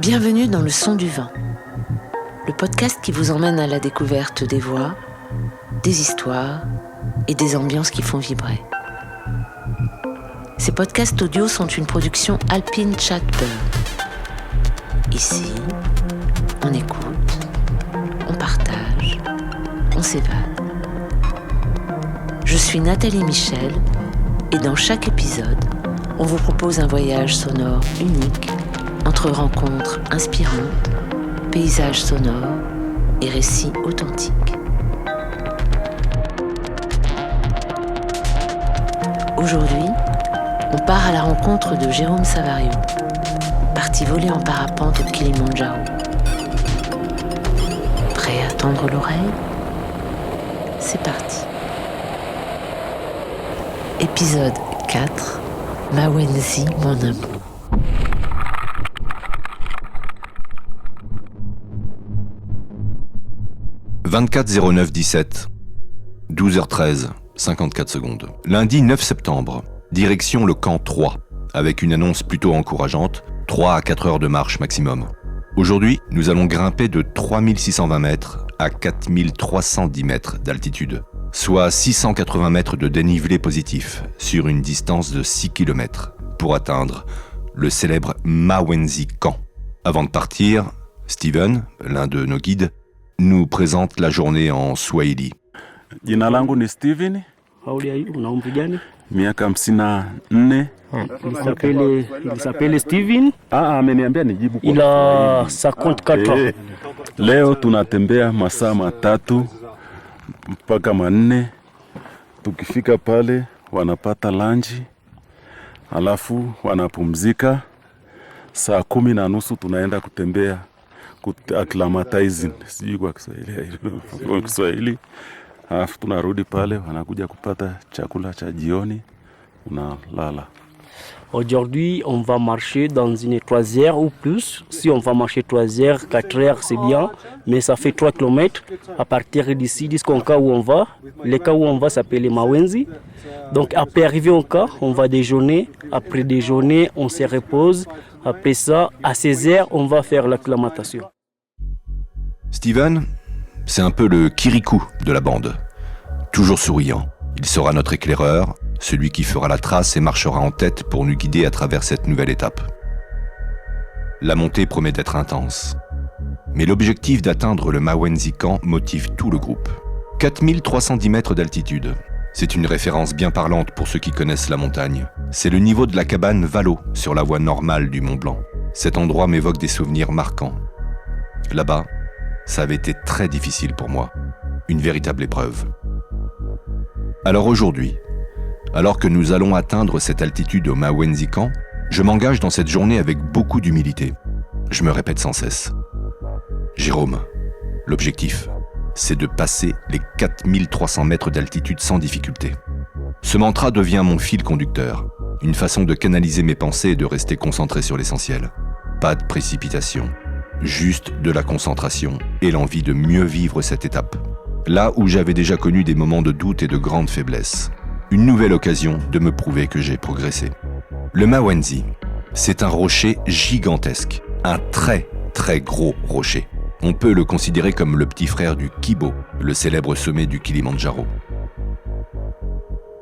Bienvenue dans Le Son du Vent, le podcast qui vous emmène à la découverte des voix, des histoires et des ambiances qui font vibrer. Ces podcasts audio sont une production Alpine Chatbird. Ici, on écoute, on partage, on s'évade. Je suis Nathalie Michel et dans chaque épisode, on vous propose un voyage sonore unique entre rencontres inspirantes, paysages sonores et récits authentiques. Aujourd'hui, on part à la rencontre de Jérôme Savario, parti voler en parapente au Kilimandjaro. Prêt à tendre l'oreille ? C'est parti. Épisode 4, Mawenzi, mon amour. « 24-09-17, 12h13, 54 secondes. Lundi 9 septembre, direction le camp 3, avec une annonce plutôt encourageante, 3 à 4 heures de marche maximum. Aujourd'hui, nous allons grimper de 3620 mètres à 4310 mètres d'altitude, soit 680 mètres de dénivelé positif sur une distance de 6 km pour atteindre le célèbre Mawenzi Camp. Avant de partir, Steven, l'un de nos guides, nous présente la journée en Swahili. Jina langu ni Steven. Una umri gani? Miaka 54. Il s'appelle Steven. Ameniambia nijibu kwa Il a 54 ans. Leo tunatembea masaa 3 mpaka 4. Tukifika pale wanapata lunch, alafu wanapumzika. Saa 10:30 tunaenda kutembea acclimatizing, sijui kwa Kiswahili. Alafu tunarudi pale, wanakuja kupata chakula cha jioni, unalala. Aujourd'hui, on va marcher dans une 3 heures ou plus. Si on va marcher 3 heures, 4 heures, c'est bien. Mais ça fait 3 km à partir d'ici, jusqu'au cas où on va. Le cas où on va s'appelle Mawenzi. Donc après arriver au cas, on va déjeuner. Après déjeuner, on se repose. Après ça, à 16 heures, on va faire l'acclimatation. Steven, c'est un peu le Kirikou de la bande. Toujours souriant. Il sera notre éclaireur, celui qui fera la trace et marchera en tête pour nous guider à travers cette nouvelle étape. La montée promet d'être intense. Mais l'objectif d'atteindre le Mawenzi Camp motive tout le groupe. 4310 mètres d'altitude. C'est une référence bien parlante pour ceux qui connaissent la montagne. C'est le niveau de la cabane Valo sur la voie normale du Mont Blanc. Cet endroit m'évoque des souvenirs marquants. Là-bas, ça avait été très difficile pour moi. Une véritable épreuve. Alors aujourd'hui, alors que nous allons atteindre cette altitude au Mawenzi Camp, je m'engage dans cette journée avec beaucoup d'humilité. Je me répète sans cesse. Jérôme, l'objectif, c'est de passer les 4300 mètres d'altitude sans difficulté. Ce mantra devient mon fil conducteur, une façon de canaliser mes pensées et de rester concentré sur l'essentiel. Pas de précipitation, juste de la concentration et l'envie de mieux vivre cette étape. Là où j'avais déjà connu des moments de doute et de grande faiblesse. Une nouvelle occasion de me prouver que j'ai progressé. Le Mawenzi, c'est un rocher gigantesque, un très très gros rocher. On peut le considérer comme le petit frère du Kibo, le célèbre sommet du Kilimandjaro.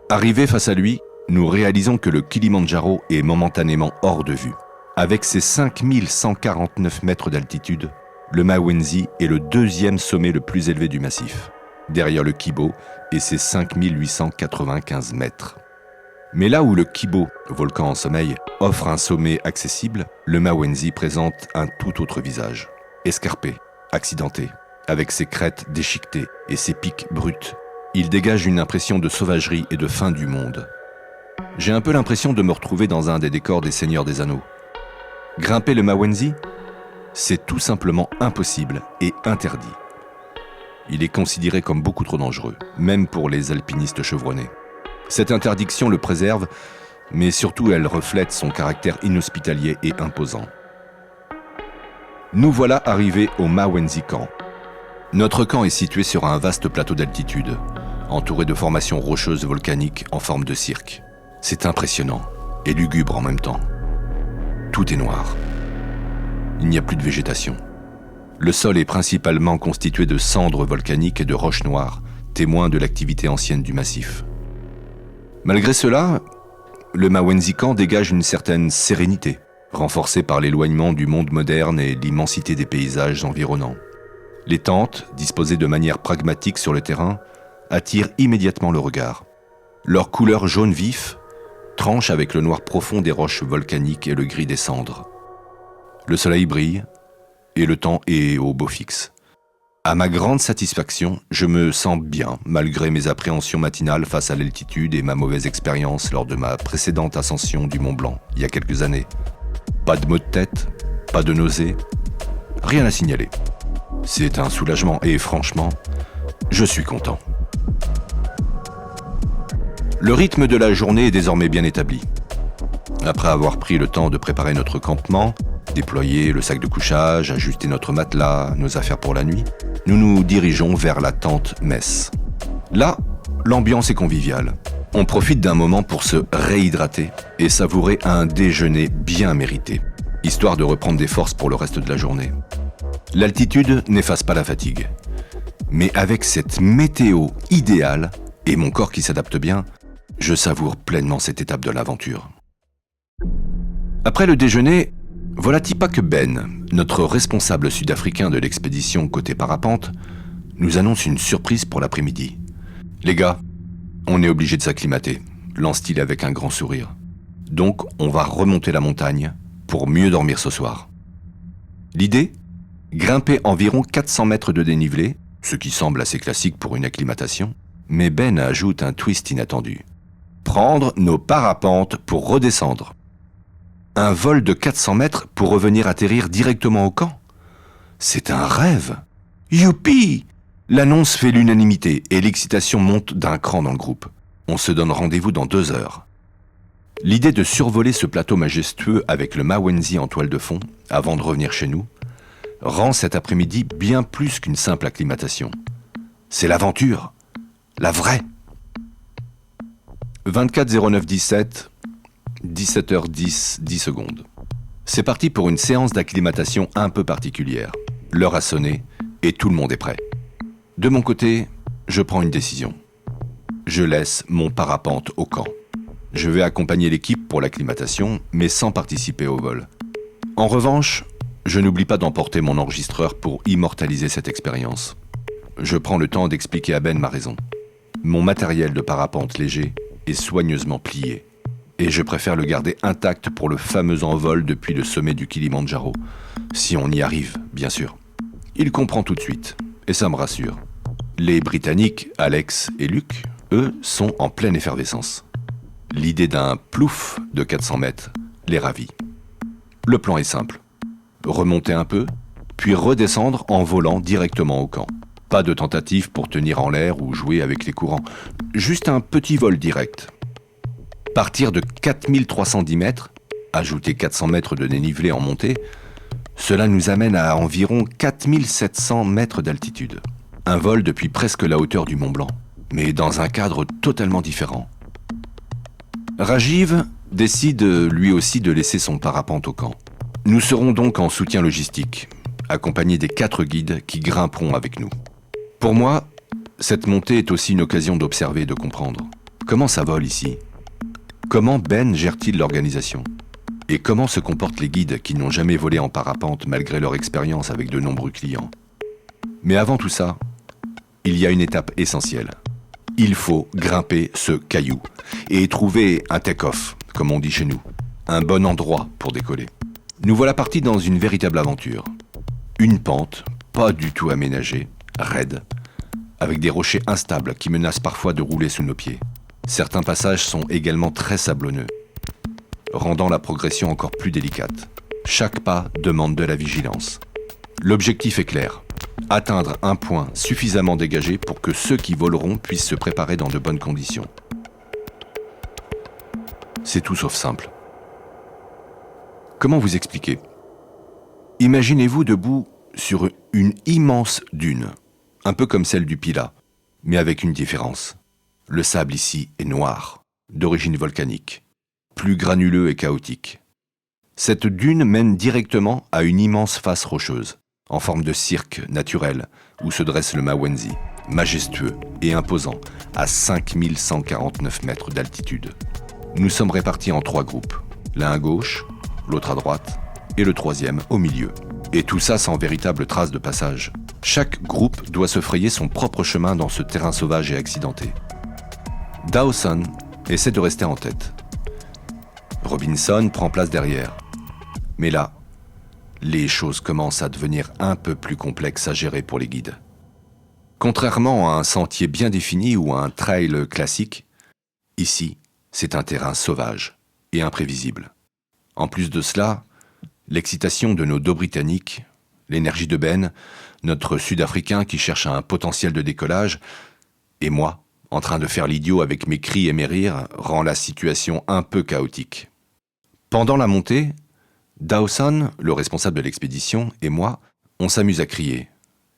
Arrivé face à lui, nous réalisons que le Kilimandjaro est momentanément hors de vue. Avec ses 5149 mètres d'altitude, le Mawenzi est le 2e sommet le plus élevé du massif, derrière le Kibo et ses 5895 mètres. Mais là où le Kibo, volcan en sommeil, offre un sommet accessible, le Mawenzi présente un tout autre visage. Escarpé, accidenté, avec ses crêtes déchiquetées et ses pics bruts, il dégage une impression de sauvagerie et de fin du monde. J'ai un peu l'impression de me retrouver dans un des décors des Seigneurs des Anneaux. Grimper le Mawenzi, c'est tout simplement impossible et interdit. Il est considéré comme beaucoup trop dangereux, même pour les alpinistes chevronnés. Cette interdiction le préserve, mais surtout elle reflète son caractère inhospitalier et imposant. Nous voilà arrivés au Mawenzi Camp. Notre camp est situé sur un vaste plateau d'altitude, entouré de formations rocheuses volcaniques en forme de cirque. C'est impressionnant et lugubre en même temps. Tout est noir. Il n'y a plus de végétation. Le sol est principalement constitué de cendres volcaniques et de roches noires, témoins de l'activité ancienne du massif. Malgré cela, le Mawenzican dégage une certaine sérénité, renforcée par l'éloignement du monde moderne et l'immensité des paysages environnants. Les tentes, disposées de manière pragmatique sur le terrain, attirent immédiatement le regard. Leur couleur jaune vif tranche avec le noir profond des roches volcaniques et le gris des cendres. Le soleil brille et le temps est au beau fixe. À ma grande satisfaction, je me sens bien, malgré mes appréhensions matinales face à l'altitude et ma mauvaise expérience lors de ma précédente ascension du Mont Blanc, il y a quelques années. Pas de maux de tête, pas de nausées, rien à signaler. C'est un soulagement et franchement, je suis content. Le rythme de la journée est désormais bien établi. Après avoir pris le temps de préparer notre campement, déployer le sac de couchage, ajuster notre matelas, nos affaires pour la nuit, nous nous dirigeons vers la tente messe. Là, l'ambiance est conviviale. On profite d'un moment pour se réhydrater et savourer un déjeuner bien mérité, histoire de reprendre des forces pour le reste de la journée. L'altitude n'efface pas la fatigue. Mais avec cette météo idéale et mon corps qui s'adapte bien, je savoure pleinement cette étape de l'aventure. Après le déjeuner, voilà pas que Ben, notre responsable sud-africain de l'expédition côté parapente, nous annonce une surprise pour l'après-midi. Les gars, on est obligé de s'acclimater, lance-t-il avec un grand sourire. Donc on va remonter la montagne pour mieux dormir ce soir. L'idée ? Grimper environ 400 mètres de dénivelé, ce qui semble assez classique pour une acclimatation, mais Ben ajoute un twist inattendu. Prendre nos parapentes pour redescendre. Un vol de 400 mètres pour revenir atterrir directement au camp ? C'est un rêve. Youpi ! L'annonce fait l'unanimité et l'excitation monte d'un cran dans le groupe. On se donne rendez-vous dans 2 heures. L'idée de survoler ce plateau majestueux avec le Mawenzi en toile de fond, avant de revenir chez nous, rend cet après-midi bien plus qu'une simple acclimatation. C'est l'aventure, la vraie. 24-09-17, 17h10, 10 secondes. C'est parti pour une séance d'acclimatation un peu particulière. L'heure a sonné et tout le monde est prêt. De mon côté, je prends une décision. Je laisse mon parapente au camp. Je vais accompagner l'équipe pour l'acclimatation, mais sans participer au vol. En revanche, je n'oublie pas d'emporter mon enregistreur pour immortaliser cette expérience. Je prends le temps d'expliquer à Ben ma raison. Mon matériel de parapente léger est soigneusement plié. Et je préfère le garder intact pour le fameux envol depuis le sommet du Kilimandjaro. Si on y arrive, bien sûr. Il comprend tout de suite, et ça me rassure. Les Britanniques, Alex et Luc, eux, sont en pleine effervescence. L'idée d'un plouf de 400 mètres les ravit. Le plan est simple. Remonter un peu, puis redescendre en volant directement au camp. Pas de tentative pour tenir en l'air ou jouer avec les courants. Juste un petit vol direct. Partir de 4310 mètres, ajouter 400 mètres de dénivelé en montée, cela nous amène à environ 4700 mètres d'altitude. Un vol depuis presque la hauteur du Mont Blanc, mais dans un cadre totalement différent. Rajiv décide lui aussi de laisser son parapente au camp. Nous serons donc en soutien logistique, accompagnés des 4 guides qui grimperont avec nous. Pour moi, cette montée est aussi une occasion d'observer et de comprendre. Comment ça vole ici ? Comment Ben gère-t-il l'organisation ? Et comment se comportent les guides qui n'ont jamais volé en parapente malgré leur expérience avec de nombreux clients ? Mais avant tout ça, il y a une étape essentielle. Il faut grimper ce caillou et trouver un take-off, comme on dit chez nous, un bon endroit pour décoller. Nous voilà partis dans une véritable aventure. Une pente, pas du tout aménagée, raide, avec des rochers instables qui menacent parfois de rouler sous nos pieds. Certains passages sont également très sablonneux, rendant la progression encore plus délicate. Chaque pas demande de la vigilance. L'objectif est clair, atteindre un point suffisamment dégagé pour que ceux qui voleront puissent se préparer dans de bonnes conditions. C'est tout sauf simple. Comment vous expliquer ? Imaginez-vous debout sur une immense dune, un peu comme celle du Pila, mais avec une différence. Le sable ici est noir, d'origine volcanique, plus granuleux et chaotique. Cette dune mène directement à une immense face rocheuse, en forme de cirque naturel, où se dresse le Mawenzi, majestueux et imposant, à 5149 mètres d'altitude. Nous sommes répartis en 3 groupes, l'un à gauche, l'autre à droite, et le troisième au milieu. Et tout ça sans véritable trace de passage. Chaque groupe doit se frayer son propre chemin dans ce terrain sauvage et accidenté. Dawson essaie de rester en tête. Robinson prend place derrière. Mais là, les choses commencent à devenir un peu plus complexes à gérer pour les guides. Contrairement à un sentier bien défini ou à un trail classique, ici, c'est un terrain sauvage et imprévisible. En plus de cela, l'excitation de nos dos britanniques, l'énergie de Ben, notre Sud-Africain qui cherche un potentiel de décollage, et moi, en train de faire l'idiot avec mes cris et mes rires, rend la situation un peu chaotique. Pendant la montée, Dawson, le responsable de l'expédition, et moi, on s'amuse à crier,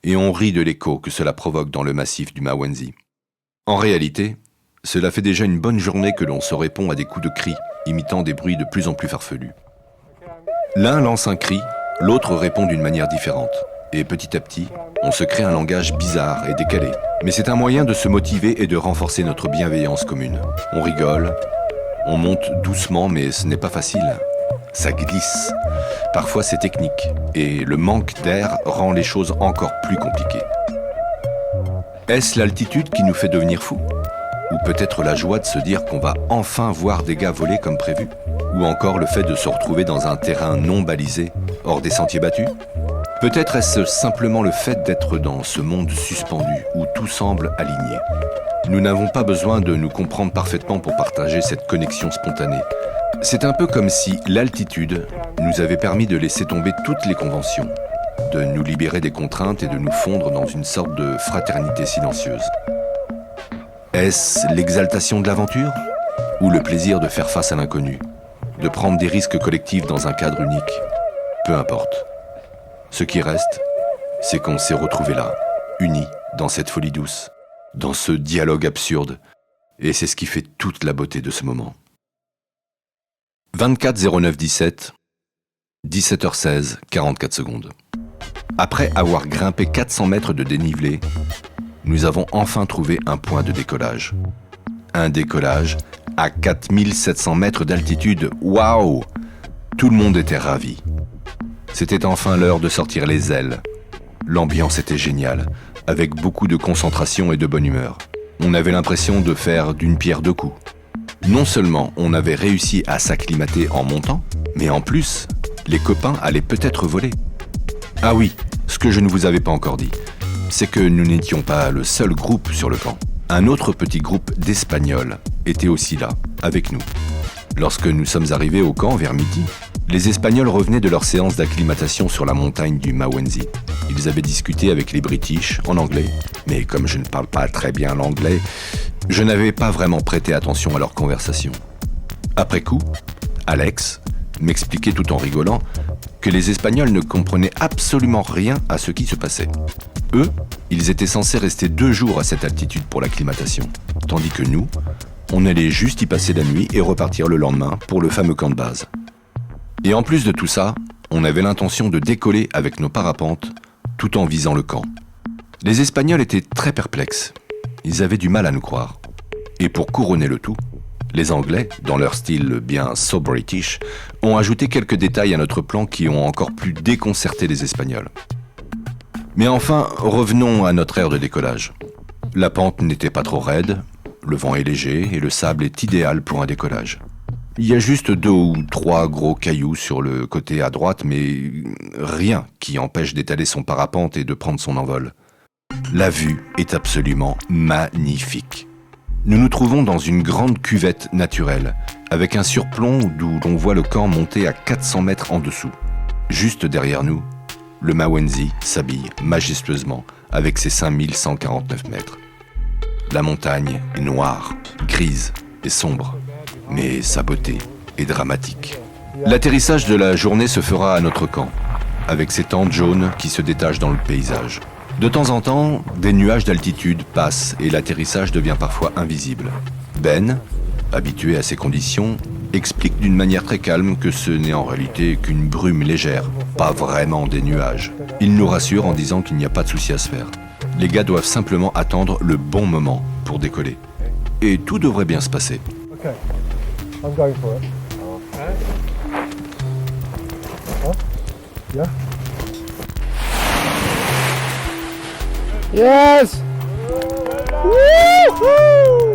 et on rit de l'écho que cela provoque dans le massif du Mawenzi. En réalité, cela fait déjà une bonne journée que l'on se répond à des coups de cris, imitant des bruits de plus en plus farfelus. L'un lance un cri, l'autre répond d'une manière différente, et petit à petit, on se crée un langage bizarre et décalé. Mais c'est un moyen de se motiver et de renforcer notre bienveillance commune. On rigole, on monte doucement, mais ce n'est pas facile. Ça glisse. Parfois c'est technique, et le manque d'air rend les choses encore plus compliquées. Est-ce l'altitude qui nous fait devenir fous ? Ou peut-être la joie de se dire qu'on va enfin voir des gars voler comme prévu ? Ou encore le fait de se retrouver dans un terrain non balisé, hors des sentiers battus ? Peut-être est-ce simplement le fait d'être dans ce monde suspendu où tout semble aligné. Nous n'avons pas besoin de nous comprendre parfaitement pour partager cette connexion spontanée. C'est un peu comme si l'altitude nous avait permis de laisser tomber toutes les conventions, de nous libérer des contraintes et de nous fondre dans une sorte de fraternité silencieuse. Est-ce l'exaltation de l'aventure ? Ou le plaisir de faire face à l'inconnu ? De prendre des risques collectifs dans un cadre unique ? Peu importe. Ce qui reste, c'est qu'on s'est retrouvés là, unis dans cette folie douce, dans ce dialogue absurde, et c'est ce qui fait toute la beauté de ce moment. 24-09-17, 17h16, 44 secondes. Après avoir grimpé 400 mètres de dénivelé, nous avons enfin trouvé un point de décollage. Un décollage à 4700 mètres d'altitude. Waouh! Tout le monde était ravi. C'était enfin l'heure de sortir les ailes. L'ambiance était géniale, avec beaucoup de concentration et de bonne humeur. On avait l'impression de faire d'une pierre deux coups. Non seulement on avait réussi à s'acclimater en montant, mais en plus, les copains allaient peut-être voler. Ah oui, ce que je ne vous avais pas encore dit, c'est que nous n'étions pas le seul groupe sur le camp. Un autre petit groupe d'Espagnols était aussi là, avec nous. Lorsque nous sommes arrivés au camp vers midi, les Espagnols revenaient de leur séance d'acclimatation sur la montagne du Mawenzi. Ils avaient discuté avec les British en anglais, mais comme je ne parle pas très bien l'anglais, je n'avais pas vraiment prêté attention à leur conversation. Après coup, Alex m'expliquait tout en rigolant que les Espagnols ne comprenaient absolument rien à ce qui se passait. Eux, ils étaient censés rester 2 jours à cette altitude pour l'acclimatation, tandis que nous, on allait juste y passer la nuit et repartir le lendemain pour le fameux camp de base. Et en plus de tout ça, on avait l'intention de décoller avec nos parapentes tout en visant le camp. Les Espagnols étaient très perplexes. Ils avaient du mal à nous croire. Et pour couronner le tout, les Anglais, dans leur style bien so British, ont ajouté quelques détails à notre plan qui ont encore plus déconcerté les Espagnols. Mais enfin, revenons à notre aire de décollage. La pente n'était pas trop raide, le vent est léger et le sable est idéal pour un décollage. Il y a juste 2 ou 3 gros cailloux sur le côté à droite, mais rien qui empêche d'étaler son parapente et de prendre son envol. La vue est absolument magnifique. Nous nous trouvons dans une grande cuvette naturelle, avec un surplomb d'où l'on voit le camp monter à 400 mètres en dessous. Juste derrière nous, le Mawenzi s'habille majestueusement avec ses 5149 mètres. La montagne est noire, grise et sombre, mais sa beauté est dramatique. L'atterrissage de la journée se fera à notre camp, avec ses tentes jaunes qui se détachent dans le paysage. De temps en temps, des nuages d'altitude passent et l'atterrissage devient parfois invisible. Ben, habitué à ces conditions, explique d'une manière très calme que ce n'est en réalité qu'une brume légère, pas vraiment des nuages. Il nous rassure en disant qu'il n'y a pas de souci à se faire. Les gars doivent simplement attendre le bon moment pour décoller. Et tout devrait bien se passer. Okay, I'm going for it. Huh? Yeah. Yes! Woo-hoo!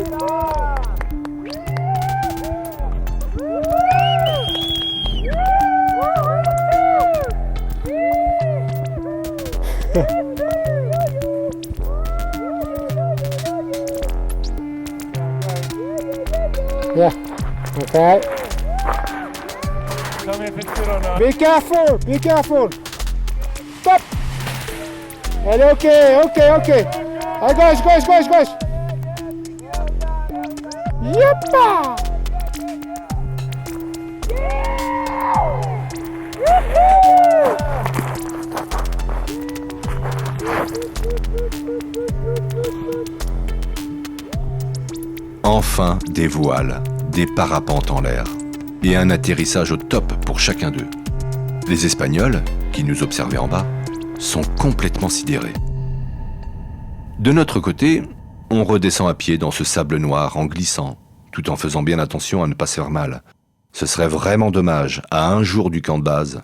Yeah. Okay. Be careful. Be careful. Stop. And okay. Guys. Yeppa. Enfin, des voiles, des parapentes en l'air, et un atterrissage au top pour chacun d'eux. Les Espagnols, qui nous observaient en bas, sont complètement sidérés. De notre côté, on redescend à pied dans ce sable noir en glissant, tout en faisant bien attention à ne pas se faire mal. Ce serait vraiment dommage, à un jour du camp de base.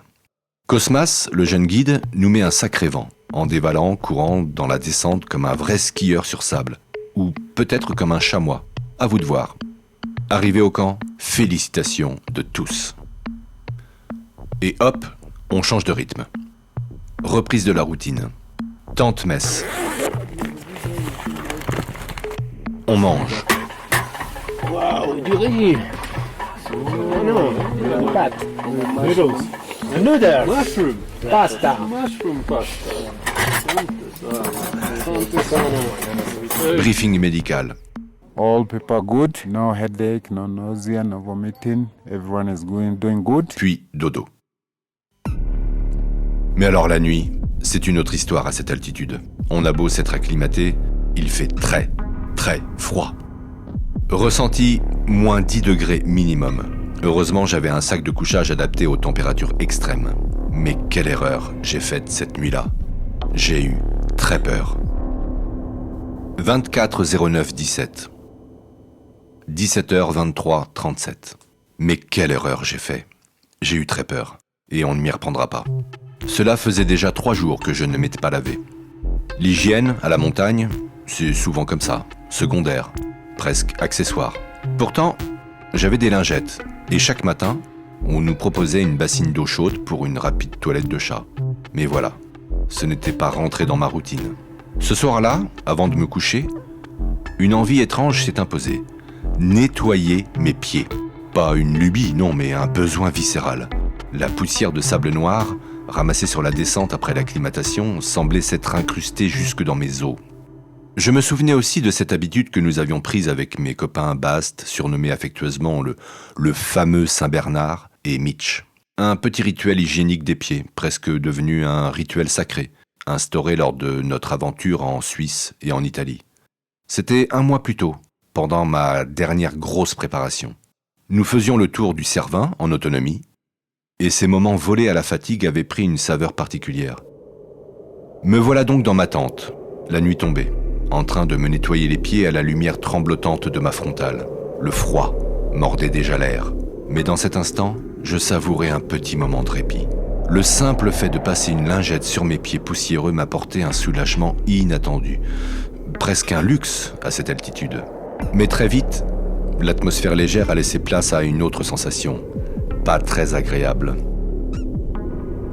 Cosmas, le jeune guide, nous met un sacré vent, en dévalant, courant dans la descente comme un vrai skieur sur sable, ou peut-être comme un chamois. À vous de voir. Arrivé au camp, félicitations de tous. Et hop, on change de rythme. Reprise de la routine. Tente messe. On mange. Wow, du riz. Non, pâtes. Noodles. Mushroom. Pasta. Briefing médical. All people good, no headache, no nausea, no vomiting. Everyone is doing good. Puis dodo. Mais alors la nuit, c'est une autre histoire à cette altitude. On a beau s'être acclimaté, il fait très, très froid. Ressenti moins 10 degrés minimum. Heureusement, j'avais un sac de couchage adapté aux températures extrêmes. Mais quelle erreur j'ai faite cette nuit-là. J'ai eu très peur. 24-09-17. 17h23-37. Mais quelle erreur j'ai fait. J'ai eu très peur. Et on ne m'y reprendra pas. Cela faisait déjà 3 jours que je ne m'étais pas lavé. L'hygiène, à la montagne, c'est souvent comme ça. Secondaire. Presque accessoire. Pourtant, j'avais des lingettes. Et chaque matin, on nous proposait une bassine d'eau chaude pour une rapide toilette de chat. Mais voilà, ce n'était pas rentré dans ma routine. Ce soir-là, avant de me coucher, une envie étrange s'est imposée. Nettoyer mes pieds. Pas une lubie, non, mais un besoin viscéral. La poussière de sable noir, ramassée sur la descente après l'acclimatation, semblait s'être incrustée jusque dans mes os. Je me souvenais aussi de cette habitude que nous avions prise avec mes copains Bast, surnommés affectueusement le fameux Saint-Bernard, et Mitch. Un petit rituel hygiénique des pieds, presque devenu un rituel sacré, instauré lors de notre aventure en Suisse et en Italie. C'était 1 mois plus tôt, pendant ma dernière grosse préparation. Nous faisions le tour du Cervin en autonomie, et ces moments volés à la fatigue avaient pris une saveur particulière. Me voilà donc dans ma tente, la nuit tombée, en train de me nettoyer les pieds à la lumière tremblotante de ma frontale. Le froid mordait déjà l'air, mais dans cet instant, je savourais un petit moment de répit. Le simple fait de passer une lingette sur mes pieds poussiéreux m'apportait un soulagement inattendu, presque un luxe à cette altitude. Mais très vite, l'atmosphère légère a laissé place à une autre sensation, pas très agréable.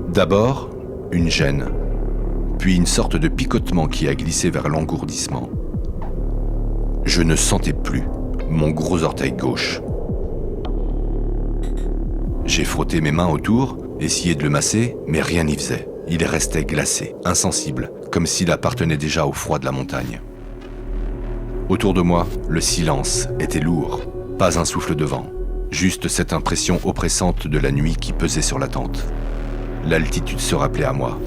D'abord, une gêne, puis une sorte de picotement qui a glissé vers l'engourdissement. Je ne sentais plus mon gros orteil gauche. J'ai frotté mes mains autour, essayé de le masser, mais rien n'y faisait. Il restait glacé, insensible, comme s'il appartenait déjà au froid de la montagne. Autour de moi, le silence était lourd, pas un souffle de vent, juste cette impression oppressante de la nuit qui pesait sur la tente. L'altitude se rappelait à moi,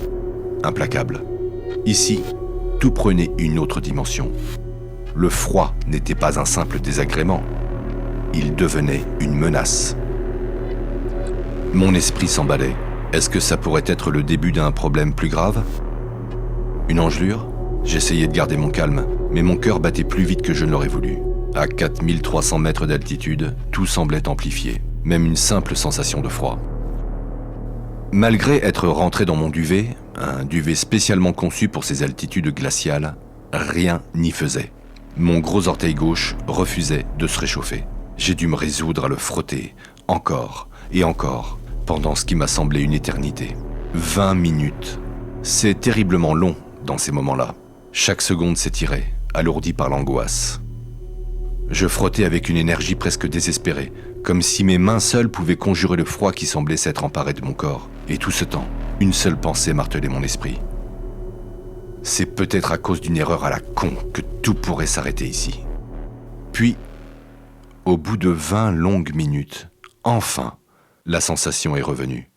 implacable. Ici, tout prenait une autre dimension. Le froid n'était pas un simple désagrément, il devenait une menace. Mon esprit s'emballait. Est-ce que ça pourrait être le début d'un problème plus grave? Une engelure? J'essayais de garder mon calme, mais mon cœur battait plus vite que je ne l'aurais voulu. À 4300 mètres d'altitude, tout semblait amplifié, même une simple sensation de froid. Malgré être rentré dans mon duvet, un duvet spécialement conçu pour ces altitudes glaciales, rien n'y faisait. Mon gros orteil gauche refusait de se réchauffer. J'ai dû me résoudre à le frotter, encore et encore, pendant ce qui m'a semblé une éternité. 20 minutes. C'est terriblement long dans ces moments-là. Chaque seconde s'étirait, alourdie par l'angoisse. Je frottais avec une énergie presque désespérée, comme si mes mains seules pouvaient conjurer le froid qui semblait s'être emparé de mon corps. Et tout ce temps, une seule pensée martelait mon esprit. C'est peut-être à cause d'une erreur à la con que tout pourrait s'arrêter ici. Puis, au bout de 20 longues minutes, enfin, la sensation est revenue.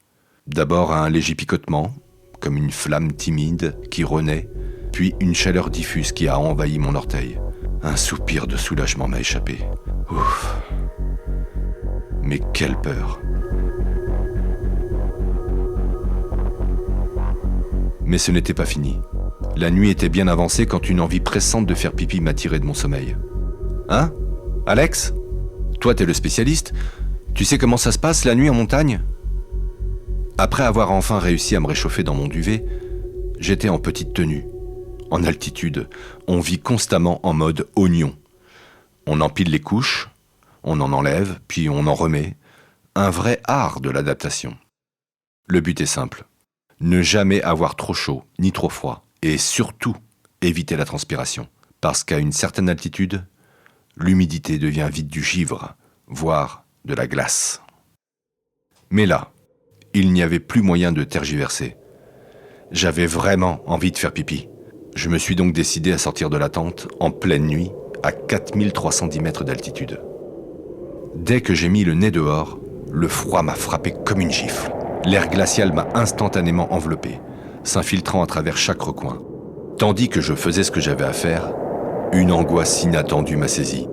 D'abord un léger picotement, comme une flamme timide qui renaît, puis une chaleur diffuse qui a envahi mon orteil. Un soupir de soulagement m'a échappé. Ouf. Mais quelle peur. Mais ce n'était pas fini. La nuit était bien avancée quand une envie pressante de faire pipi m'a tiré de mon sommeil. Hein? Alex? Toi, t'es le spécialiste. Tu sais comment ça se passe la nuit en montagne? Après avoir enfin réussi à me réchauffer dans mon duvet, j'étais en petite tenue. En altitude, on vit constamment en mode oignon. On empile les couches, on en enlève, puis on en remet. Un vrai art de l'adaptation. Le but est simple. Ne jamais avoir trop chaud, ni trop froid. Et surtout, éviter la transpiration. Parce qu'à une certaine altitude, l'humidité devient vite du givre, voire de la glace. Mais là, il n'y avait plus moyen de tergiverser. J'avais vraiment envie de faire pipi. Je me suis donc décidé à sortir de la tente en pleine nuit, à 4310 mètres d'altitude. Dès que j'ai mis le nez dehors, le froid m'a frappé comme une gifle. L'air glacial m'a instantanément enveloppé, s'infiltrant à travers chaque recoin. Tandis que je faisais ce que j'avais à faire, une angoisse inattendue m'a saisi.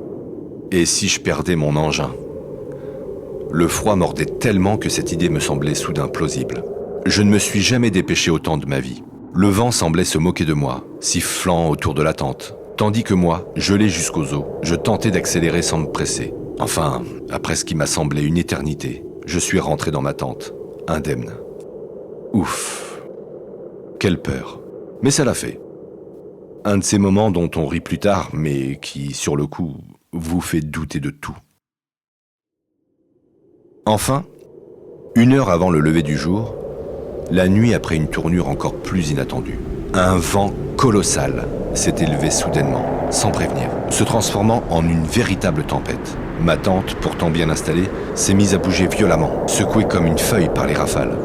Et si je perdais mon engin? Le froid mordait tellement que cette idée me semblait soudain plausible. Je ne me suis jamais dépêché autant de ma vie. Le vent semblait se moquer de moi, sifflant autour de la tente. Tandis que moi, gelé jusqu'aux os, je tentais d'accélérer sans me presser. Enfin, après ce qui m'a semblé une éternité, je suis rentré dans ma tente, indemne. Ouf. Quelle peur. Mais ça l'a fait. Un de ces moments dont on rit plus tard, mais qui, sur le coup, vous fait douter de tout. Enfin, 1 heure avant le lever du jour, la nuit après une tournure encore plus inattendue. Un vent colossal s'est élevé soudainement, sans prévenir, se transformant en une véritable tempête. Ma tente, pourtant bien installée, s'est mise à bouger violemment, secouée comme une feuille par les rafales.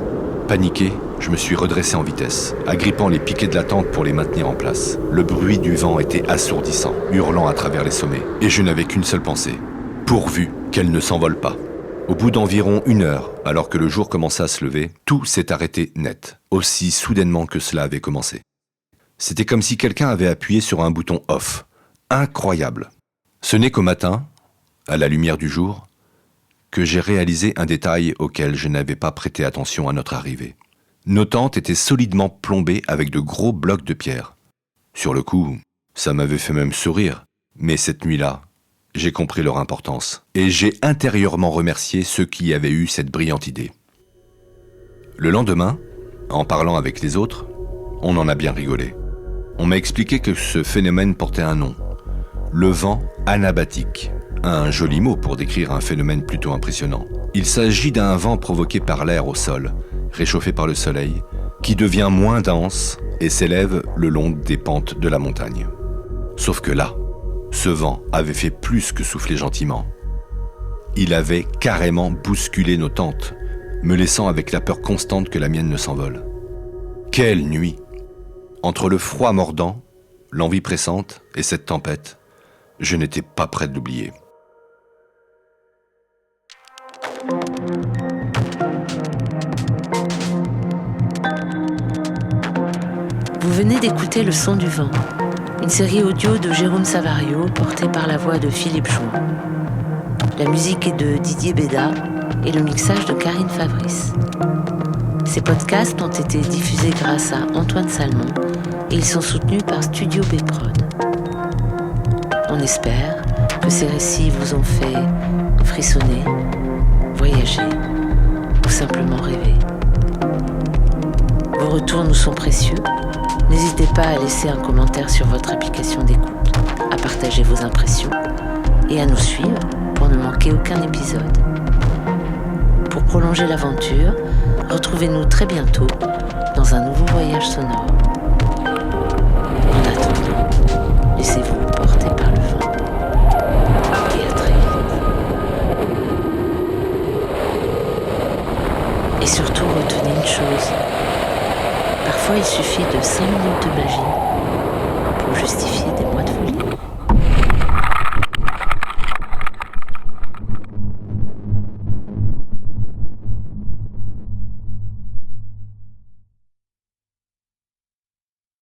Paniqué, je me suis redressé en vitesse, agrippant les piquets de la tente pour les maintenir en place. Le bruit du vent était assourdissant, hurlant à travers les sommets. Et je n'avais qu'une seule pensée, pourvu qu'elle ne s'envole pas. Au bout d'environ 1 heure, alors que le jour commençait à se lever, tout s'est arrêté net, aussi soudainement que cela avait commencé. C'était comme si quelqu'un avait appuyé sur un bouton off. Incroyable. Ce n'est qu'au matin, à la lumière du jour, que j'ai réalisé un détail auquel je n'avais pas prêté attention à notre arrivée. Nos tentes étaient solidement plombées avec de gros blocs de pierre. Sur le coup, ça m'avait fait même sourire, mais cette nuit-là, j'ai compris leur importance, et j'ai intérieurement remercié ceux qui avaient eu cette brillante idée. Le lendemain, en parlant avec les autres, on en a bien rigolé. On m'a expliqué que ce phénomène portait un nom, le vent anabatique, un joli mot pour décrire un phénomène plutôt impressionnant. Il s'agit d'un vent provoqué par l'air au sol, réchauffé par le soleil, qui devient moins dense et s'élève le long des pentes de la montagne. Sauf que là, ce vent avait fait plus que souffler gentiment. Il avait carrément bousculé nos tentes, me laissant avec la peur constante que la mienne ne s'envole. Quelle nuit! Entre le froid mordant, l'envie pressante et cette tempête, je n'étais pas prêt de l'oublier. Vous venez d'écouter Le Son du Vent, une série audio de Jérôme Savario portée par la voix de Philippe Chouan. La musique est de Didier Béda et le mixage de Karine Fabrice. Ces podcasts ont été diffusés grâce à Antoine Salmon et ils sont soutenus par Studio B-Prod. On espère que ces récits vous ont fait frissonner, voyager ou simplement rêver. Vos retours nous sont précieux. N'hésitez pas à laisser un commentaire sur votre application d'écoute, à partager vos impressions et à nous suivre pour ne manquer aucun épisode. Pour prolonger l'aventure, retrouvez-nous très bientôt dans un nouveau voyage sonore. En attendant, laissez-vous porter par le vent. Et à très vite. Et surtout, retenez une chose. Parfois, il suffit de 5 minutes de magie pour justifier des